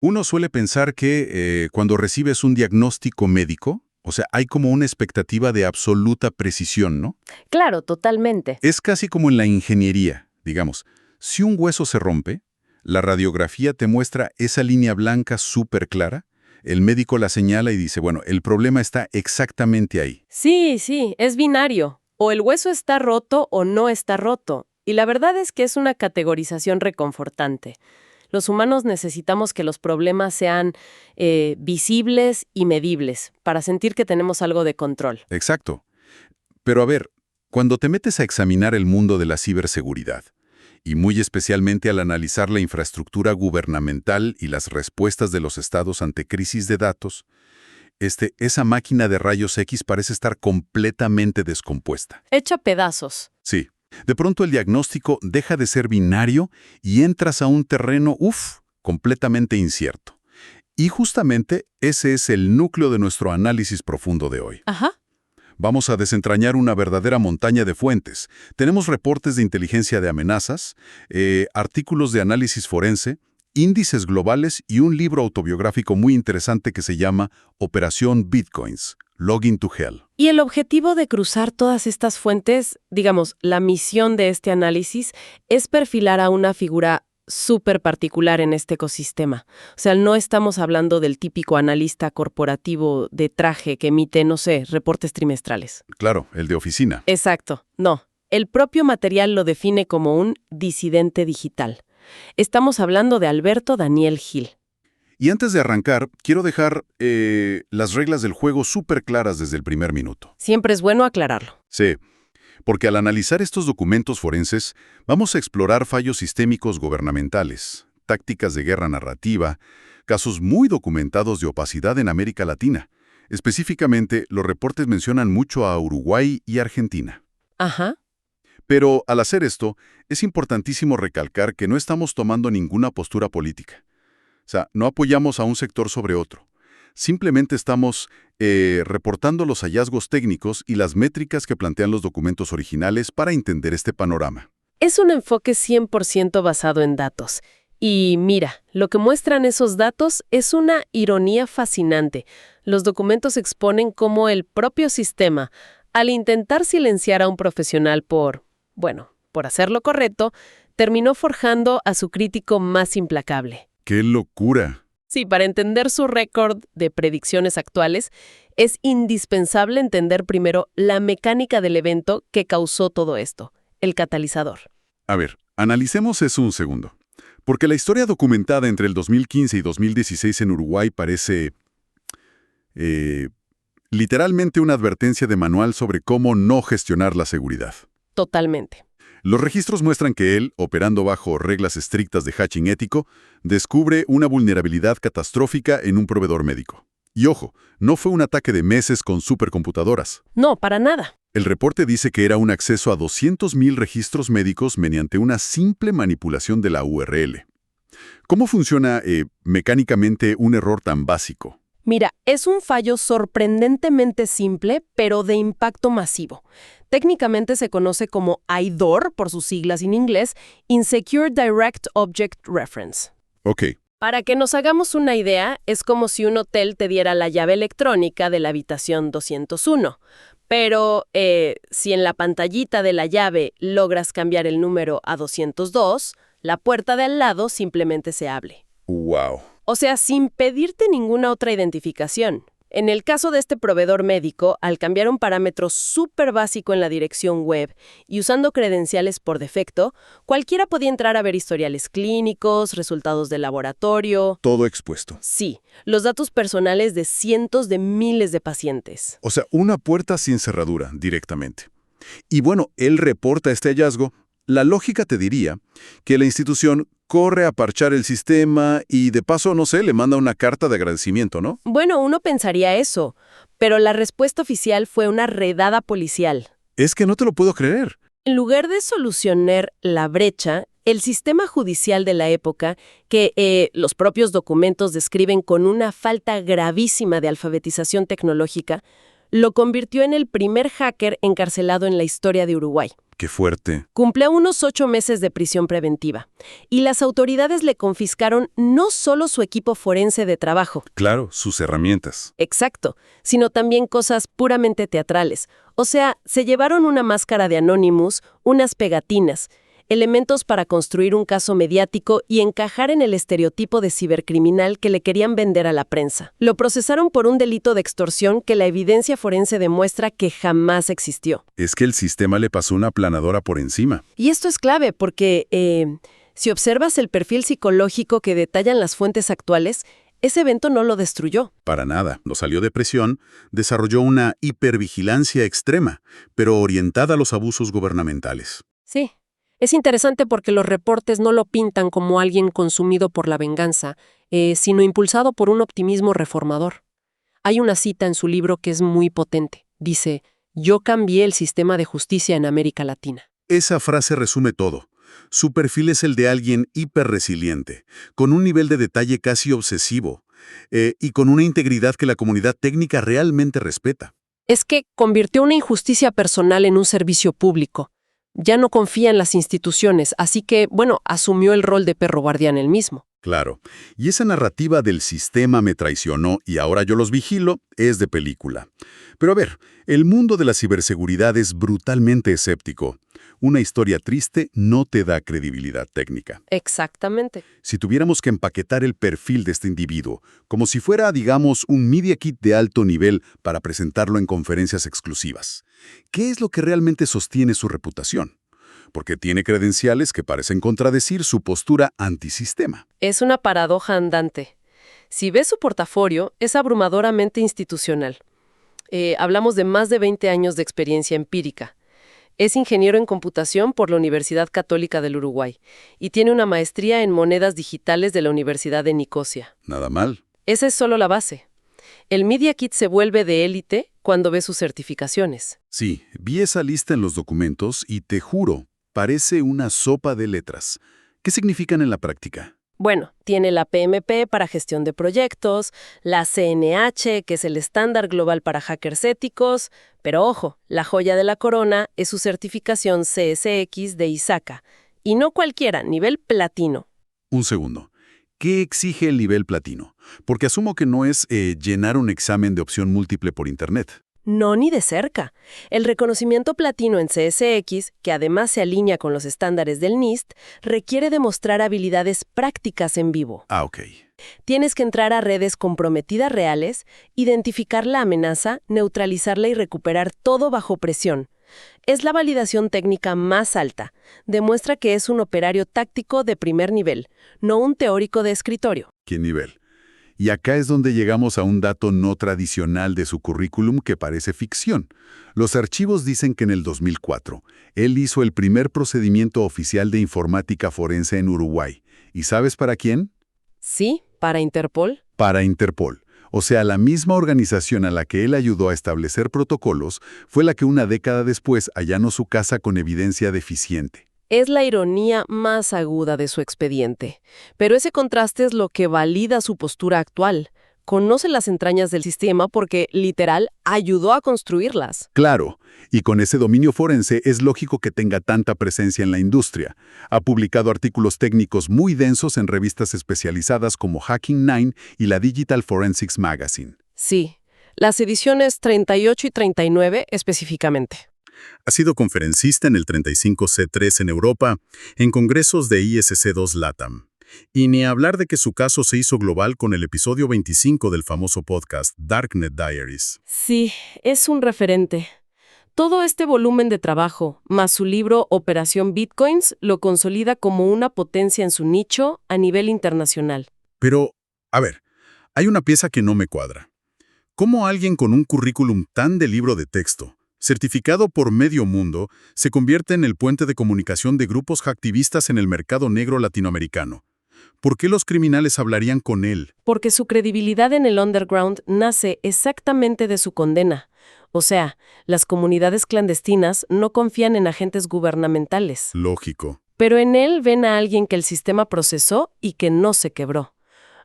Uno suele pensar que cuando recibes un diagnóstico médico, o sea, hay como una expectativa de absoluta precisión, ¿no? Claro, totalmente. Es casi como en la ingeniería, digamos. Si un hueso se rompe, la radiografía te muestra esa línea blanca súper clara, el médico la señala y dice, bueno, el problema está exactamente ahí. Sí, es binario. O el hueso está roto o no está roto. Y la verdad es que es una categorización reconfortante. Los humanos necesitamos que los problemas sean visibles y medibles para sentir que tenemos algo de control. Exacto. Pero a ver, cuando te metes a examinar el mundo de la ciberseguridad, y muy especialmente al analizar la infraestructura gubernamental y las respuestas de los estados ante crisis de datos, esa máquina de rayos X parece estar completamente descompuesta. Hecha pedazos. Sí. De pronto el diagnóstico deja de ser binario y entras a un terreno, completamente incierto. Y justamente ese es el núcleo de nuestro análisis profundo de hoy. Ajá. Vamos a desentrañar una verdadera montaña de fuentes. Tenemos reportes de inteligencia de amenazas, artículos de análisis forense, índices globales y un libro autobiográfico muy interesante que se llama Operación Bitcoins, Login to Hell. Y el objetivo de cruzar todas estas fuentes, digamos, la misión de este análisis, es perfilar a una figura súper particular en este ecosistema. O sea, no estamos hablando del típico analista corporativo de traje que emite, no sé, reportes trimestrales. Claro, el de oficina. Exacto, no. El propio material lo define como un disidente digital. Estamos hablando de Alberto Daniel Gil. Y antes de arrancar, quiero dejar las reglas del juego súper claras desde el primer minuto. Siempre es bueno aclararlo. Sí, porque al analizar estos documentos forenses, vamos a explorar fallos sistémicos gubernamentales, tácticas de guerra narrativa, casos muy documentados de opacidad en América Latina. Específicamente, los reportes mencionan mucho a Uruguay y Argentina. Ajá. Pero al hacer esto, es importantísimo recalcar que no estamos tomando ninguna postura política. O sea, no apoyamos a un sector sobre otro. Simplemente estamos reportando los hallazgos técnicos y las métricas que plantean los documentos originales para entender este panorama. Es un enfoque 100% basado en datos. Y mira, lo que muestran esos datos es una ironía fascinante. Los documentos exponen cómo el propio sistema, al intentar silenciar a un profesional por hacer lo correcto, terminó forjando a su crítico más implacable. ¡Qué locura! Sí, para entender su récord de predicciones actuales, es indispensable entender primero la mecánica del evento que causó todo esto, el catalizador. A ver, analicemos eso un segundo. Porque la historia documentada entre el 2015 y 2016 en Uruguay parece literalmente una advertencia de manual sobre cómo no gestionar la seguridad. Totalmente. Los registros muestran que él, operando bajo reglas estrictas de hashing ético, descubre una vulnerabilidad catastrófica en un proveedor médico. Y ojo, no fue un ataque de meses con supercomputadoras. No, para nada. El reporte dice que era un acceso a 200.000 registros médicos mediante una simple manipulación de la URL. ¿Cómo funciona mecánicamente un error tan básico? Mira, es un fallo sorprendentemente simple, pero de impacto masivo. Técnicamente se conoce como IDOR, por sus siglas en inglés, Insecure Direct Object Reference. Ok. Para que nos hagamos una idea, es como si un hotel te diera la llave electrónica de la habitación 201. Pero si en la pantallita de la llave logras cambiar el número a 202, la puerta de al lado simplemente se abre. ¡Wow! O sea, sin pedirte ninguna otra identificación. En el caso de este proveedor médico, al cambiar un parámetro súper básico en la dirección web y usando credenciales por defecto, cualquiera podía entrar a ver historiales clínicos, resultados de laboratorio. Todo expuesto. Sí, los datos personales de cientos de miles de pacientes. O sea, una puerta sin cerradura, directamente. Y bueno, él reporta este hallazgo. La lógica te diría que la institución corre a parchar el sistema y de paso, no sé, le manda una carta de agradecimiento, ¿no? Bueno, uno pensaría eso, pero la respuesta oficial fue una redada policial. Es que no te lo puedo creer. En lugar de solucionar la brecha, el sistema judicial de la época, que los propios documentos describen con una falta gravísima de alfabetización tecnológica, lo convirtió en el primer hacker encarcelado en la historia de Uruguay. qué fuerte. Cumple unos 8 meses de prisión preventiva. Y las autoridades le confiscaron no solo su equipo forense de trabajo, Claro, sus herramientas. exacto, sino también cosas puramente teatrales. O sea, se llevaron una máscara de Anonymous, unas pegatinas, elementos para construir un caso mediático y encajar en el estereotipo de cibercriminal que le querían vender a la prensa. Lo procesaron por un delito de extorsión que la evidencia forense demuestra que jamás existió. Es que el sistema le pasó una aplanadora por encima. Y esto es clave porque, si observas el perfil psicológico que detallan las fuentes actuales, ese evento no lo destruyó. Para nada. No salió de prisión, desarrolló una hipervigilancia extrema, pero orientada a los abusos gubernamentales. Sí. Es interesante porque los reportes no lo pintan como alguien consumido por la venganza, sino impulsado por un optimismo reformador. Hay una cita en su libro que es muy potente. Dice, «Yo cambié el sistema de justicia en América Latina». Esa frase resume todo. Su perfil es el de alguien hiperresiliente, con un nivel de detalle casi obsesivo, y con una integridad que la comunidad técnica realmente respeta. Es que convirtió una injusticia personal en un servicio público. Ya no confía en las instituciones, así que, asumió el rol de perro guardián él mismo. Claro, y esa narrativa del sistema me traicionó y ahora yo los vigilo es de película. Pero a ver, el mundo de la ciberseguridad es brutalmente escéptico. Una historia triste no te da credibilidad técnica. Exactamente. Si tuviéramos que empaquetar el perfil de este individuo, como si fuera, digamos, un media kit de alto nivel para presentarlo en conferencias exclusivas, ¿qué es lo que realmente sostiene su reputación? Porque tiene credenciales que parecen contradecir su postura antisistema. Es una paradoja andante. Si ves su portafolio, es abrumadoramente institucional. Hablamos de más de 20 años de experiencia empírica. Es ingeniero en computación por la Universidad Católica del Uruguay y tiene una maestría en monedas digitales de la Universidad de Nicosia. Nada mal. Esa es solo la base. El Media Kit se vuelve de élite cuando ves sus certificaciones. Sí, vi esa lista en los documentos y te juro, parece una sopa de letras. ¿Qué significan en la práctica? Bueno, tiene la PMP para gestión de proyectos, la CNH, que es el estándar global para hackers éticos, pero ojo, la joya de la corona es su certificación CSX de ISACA, y no cualquiera, nivel platino. Un segundo. ¿Qué exige el nivel platino? Porque asumo que no es llenar un examen de opción múltiple por Internet. No, ni de cerca. El reconocimiento platino en CSX, que además se alinea con los estándares del NIST, requiere demostrar habilidades prácticas en vivo. Ah, ok. Tienes que entrar a redes comprometidas reales, identificar la amenaza, neutralizarla y recuperar todo bajo presión. Es la validación técnica más alta. Demuestra que es un operario táctico de primer nivel, no un teórico de escritorio. ¿Qué nivel? Y acá es donde llegamos a un dato no tradicional de su currículum que parece ficción. Los archivos dicen que en el 2004, él hizo el primer procedimiento oficial de informática forense en Uruguay. ¿Y sabes para quién? Sí, para Interpol. Para Interpol. O sea, la misma organización a la que él ayudó a establecer protocolos fue la que una década después allanó su casa con evidencia deficiente. Es la ironía más aguda de su expediente. Pero ese contraste es lo que valida su postura actual. Conoce las entrañas del sistema porque, literal, ayudó a construirlas. Claro, y con ese dominio forense es lógico que tenga tanta presencia en la industria. Ha publicado artículos técnicos muy densos en revistas especializadas como Hacking 9 y la Digital Forensics Magazine. Sí, las ediciones 38 y 39 específicamente. Ha sido conferencista en el 35C3 en Europa, en congresos de ISC2 LATAM. Y ni hablar de que su caso se hizo global con el episodio 25 del famoso podcast Darknet Diaries. Sí, es un referente. Todo este volumen de trabajo, más su libro Operación Bitcoins, lo consolida como una potencia en su nicho a nivel internacional. Pero, a ver, hay una pieza que no me cuadra. ¿Cómo alguien con un currículum tan de libro de texto, certificado por medio mundo, se convierte en el puente de comunicación de grupos hacktivistas en el mercado negro latinoamericano? ¿Por qué los criminales hablarían con él? Porque su credibilidad en el underground nace exactamente de su condena. O sea, las comunidades clandestinas no confían en agentes gubernamentales. Lógico. Pero en él ven a alguien que el sistema procesó y que no se quebró.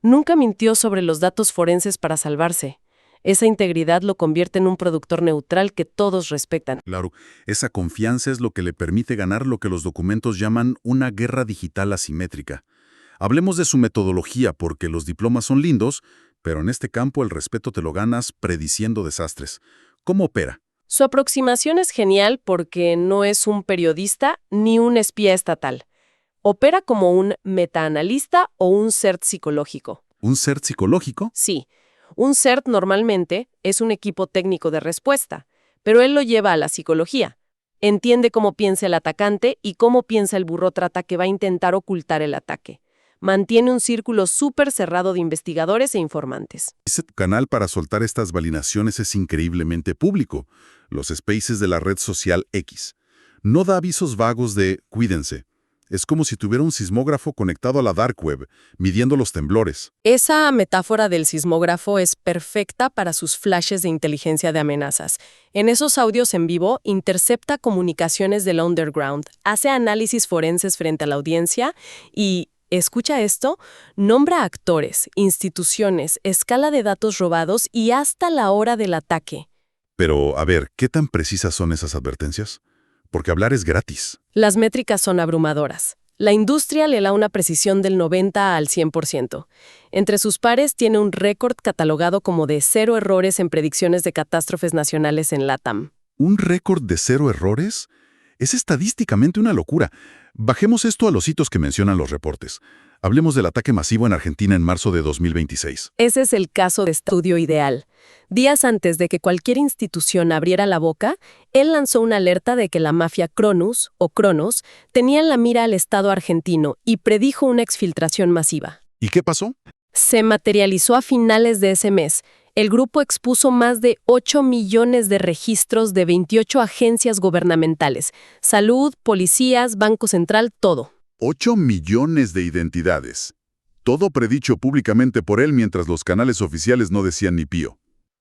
Nunca mintió sobre los datos forenses para salvarse. Esa integridad lo convierte en un productor neutral que todos respetan. Claro, esa confianza es lo que le permite ganar lo que los documentos llaman una guerra digital asimétrica. Hablemos de su metodología porque los diplomas son lindos, pero en este campo el respeto te lo ganas prediciendo desastres. ¿Cómo opera? Su aproximación es genial porque no es un periodista ni un espía estatal. Opera como un metaanalista o un CERT psicológico. ¿Un CERT psicológico? Sí, un CERT normalmente es un equipo técnico de respuesta, pero él lo lleva a la psicología. Entiende cómo piensa el atacante y cómo piensa el burócrata que va a intentar ocultar el ataque. Mantiene un círculo súper cerrado de investigadores e informantes. Ese canal para soltar estas validaciones es increíblemente público. Los spaces de la red social X. No da avisos vagos de «cuídense». Es como si tuviera un sismógrafo conectado a la dark web, midiendo los temblores. Esa metáfora del sismógrafo es perfecta para sus flashes de inteligencia de amenazas. En esos audios en vivo, intercepta comunicaciones del underground, hace análisis forenses frente a la audiencia y, escucha esto, nombra actores, instituciones, escala de datos robados y hasta la hora del ataque. Pero, a ver, ¿qué tan precisas son esas advertencias? Porque hablar es gratis. Las métricas son abrumadoras. La industria le da una precisión del 90 al 100%. Entre sus pares tiene un récord catalogado como de 0 errores en predicciones de catástrofes nacionales en LATAM. ¿Un récord de 0 errores? Es estadísticamente una locura. Bajemos esto a los hitos que mencionan los reportes. Hablemos del ataque masivo en Argentina en marzo de 2026. Ese es el caso de estudio ideal. Días antes de que cualquier institución abriera la boca, él lanzó una alerta de que la mafia Cronus, o Cronos, tenía en la mira al Estado argentino y predijo una exfiltración masiva. ¿Y qué pasó? Se materializó a finales de ese mes. El grupo expuso más de 8 millones de registros de 28 agencias gubernamentales. Salud, policías, Banco Central, todo. 8 millones de identidades. Todo predicho públicamente por él mientras los canales oficiales no decían ni pío.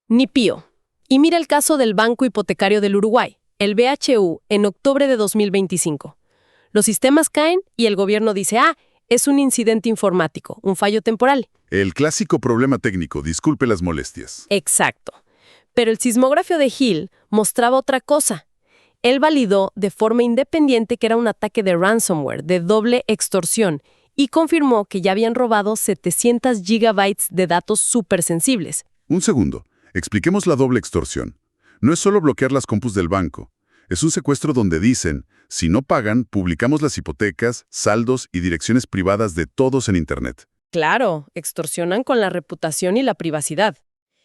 Ni pío. Y mira el caso del Banco Hipotecario del Uruguay, el BHU, en octubre de 2025. Los sistemas caen y el gobierno dice, es un incidente informático, un fallo temporal. El clásico problema técnico, disculpe las molestias. Exacto. Pero el sismógrafo de Hill mostraba otra cosa. Él validó de forma independiente que era un ataque de ransomware, de doble extorsión, y confirmó que ya habían robado 700 gigabytes de datos supersensibles. Un segundo. Expliquemos la doble extorsión. No es solo bloquear las compus del banco. Es un secuestro donde dicen, si no pagan, publicamos las hipotecas, saldos y direcciones privadas de todos en Internet. Claro, extorsionan con la reputación y la privacidad.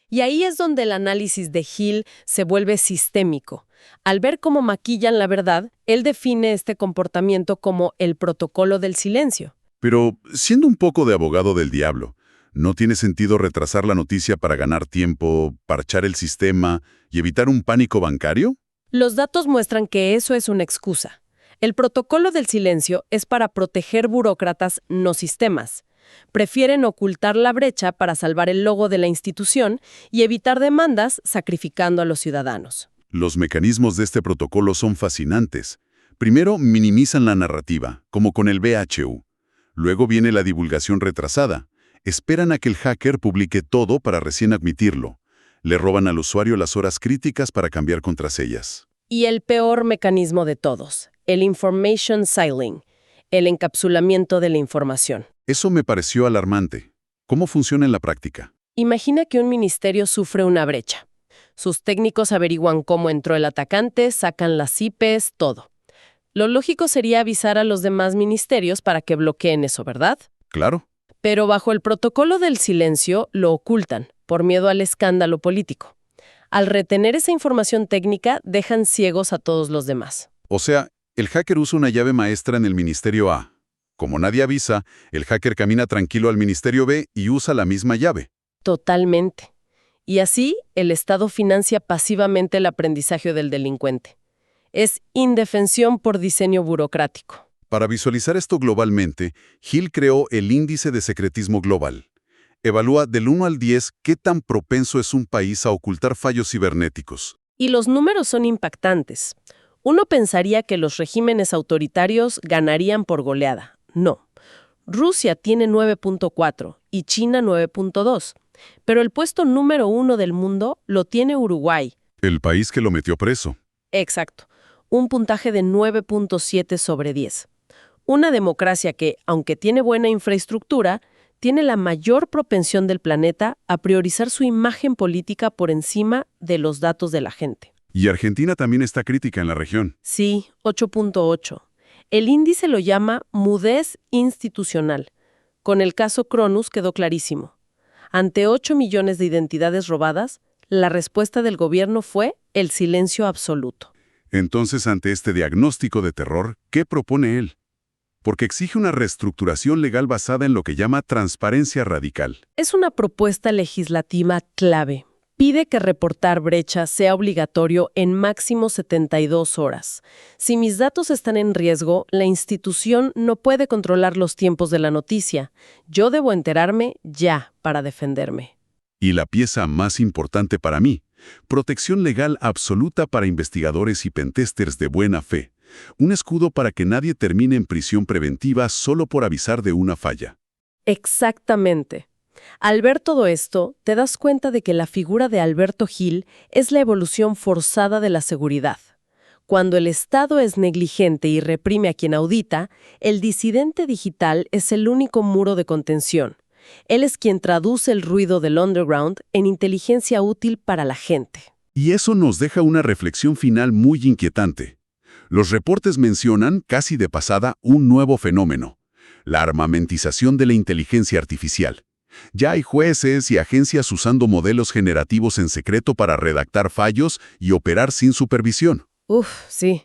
Y ahí es donde el análisis de Hill se vuelve sistémico. Al ver cómo maquillan la verdad, él define este comportamiento como el protocolo del silencio. Pero, siendo un poco de abogado del diablo, ¿no tiene sentido retrasar la noticia para ganar tiempo, parchar el sistema y evitar un pánico bancario? Los datos muestran que eso es una excusa. El protocolo del silencio es para proteger burócratas, no sistemas. Prefieren ocultar la brecha para salvar el logo de la institución y evitar demandas sacrificando a los ciudadanos. Los mecanismos de este protocolo son fascinantes. Primero, minimizan la narrativa, como con el BHU. Luego viene la divulgación retrasada. Esperan a que el hacker publique todo para recién admitirlo. Le roban al usuario las horas críticas para cambiar contraseñas. Y el peor mecanismo de todos, el information siling, el encapsulamiento de la información. Eso me pareció alarmante. ¿Cómo funciona en la práctica? Imagina que un ministerio sufre una brecha. Sus técnicos averiguan cómo entró el atacante, sacan las IPs, todo. Lo lógico sería avisar a los demás ministerios para que bloqueen eso, ¿verdad? Claro. Pero bajo el protocolo del silencio lo ocultan, por miedo al escándalo político. Al retener esa información técnica, dejan ciegos a todos los demás. O sea, el hacker usa una llave maestra en el Ministerio A. Como nadie avisa, el hacker camina tranquilo al Ministerio B y usa la misma llave. Totalmente. Y así, el Estado financia pasivamente el aprendizaje del delincuente. Es indefensión por diseño burocrático. Para visualizar esto globalmente, Hill creó el Índice de Secretismo Global. Evalúa del 1 al 10 qué tan propenso es un país a ocultar fallos cibernéticos. Y los números son impactantes. Uno pensaría que los regímenes autoritarios ganarían por goleada. No. Rusia tiene 9.4 y China 9.2. Pero el puesto número 1 del mundo lo tiene Uruguay. El país que lo metió preso. Exacto. Un puntaje de 9.7 sobre 10. Una democracia que, aunque tiene buena infraestructura, tiene la mayor propensión del planeta a priorizar su imagen política por encima de los datos de la gente. Y Argentina también está crítica en la región. Sí, 8.8. El índice lo llama mudez institucional. Con el caso Cronus quedó clarísimo. Ante 8 millones de identidades robadas, la respuesta del gobierno fue el silencio absoluto. Entonces, ante este diagnóstico de terror, ¿qué propone él? Porque exige una reestructuración legal basada en lo que llama transparencia radical. Es una propuesta legislativa clave. Pide que reportar brechas sea obligatorio en máximo 72 horas. Si mis datos están en riesgo, la institución no puede controlar los tiempos de la noticia. Yo debo enterarme ya para defenderme. Y la pieza más importante para mí, protección legal absoluta para investigadores y pentesters de buena fe. Un escudo para que nadie termine en prisión preventiva solo por avisar de una falla. Exactamente. Al ver todo esto, te das cuenta de que la figura de Alberto Gil es la evolución forzada de la seguridad. Cuando el Estado es negligente y reprime a quien audita, el disidente digital es el único muro de contención. Él es quien traduce el ruido del underground en inteligencia útil para la gente. Y eso nos deja una reflexión final muy inquietante. Los reportes mencionan, casi de pasada, un nuevo fenómeno: la armamentización de la inteligencia artificial. Ya hay jueces y agencias usando modelos generativos en secreto para redactar fallos y operar sin supervisión. Sí.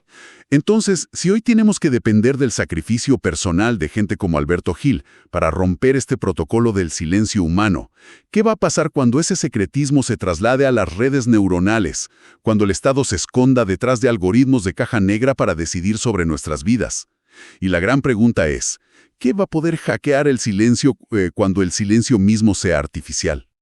Entonces, si hoy tenemos que depender del sacrificio personal de gente como Alberto Gil para romper este protocolo del silencio humano, ¿qué va a pasar cuando ese secretismo se traslade a las redes neuronales, cuando el Estado se esconda detrás de algoritmos de caja negra para decidir sobre nuestras vidas? Y la gran pregunta es, ¿qué va a poder hackear el silencio cuando el silencio mismo sea artificial?